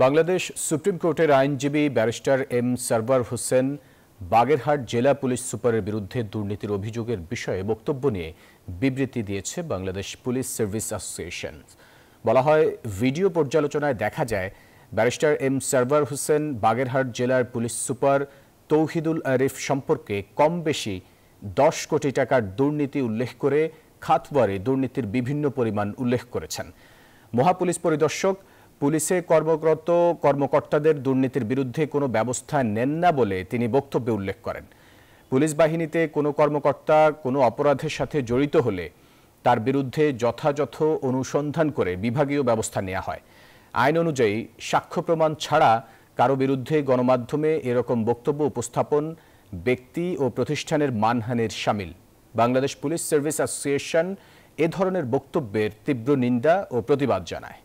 Bangladesh supreme কোর্টের আইনজীবী barrister M Sarwar Hossain Bagerhat জেলা পুলিশ সুপারের বিরুদ্ধে দুর্নীতির অভিযোগের বিষয়ে বক্তব্য নিয়ে বিবৃতি দিয়েছে বাংলাদেশ পুলিশ সার্ভিস অ্যাসোসিয়েশন। বলা হয়, ভিডিও পর্যালোচনায় দেখা যায় ব্যারিস্টার এম সরওয়ার হোসেন বাগেরহাট জেলার পুলিশ সুপার তৌহিদুল আরিফ সম্পর্কে কম বেশি 10 কোটি টাকার দুর্নীতি উল্লেখ করে খাতওয়ারি দুর্নীতির বিভিন্ন পরিমাণ উল্লেখ করেছেন। মহাপুলিশ পরিদর্শক পুলিশে কর্মরত কর্মকর্তাদের দুর্নীতির বিরুদ্ধে কোনো ব্যবস্থা নেন না বলে তিনি বক্তব্যে উল্লেখ করেন। পুলিশ বাহিনীতে কোনো কর্মকর্তা কোনো অপরাধের সাথে জড়িত হলে তার বিরুদ্ধে যথাযথ অনুসন্ধান করে বিভাগীয় ব্যবস্থা নেওয়া হয়। আইন অনুযায়ী সাক্ষ্য প্রমাণ ছাড়া কারো বিরুদ্ধে গণমাধ্যমে এরকম বক্তব্য উপস্থাপন ব্যক্তি ও প্রতিষ্ঠানের মানহানির শামিল। বাংলাদেশ পুলিশ সার্ভিস অ্যাসোসিয়েশন এ ধরনের বক্তব্যের তীব্র নিন্দা ও প্রতিবাদ জানায়।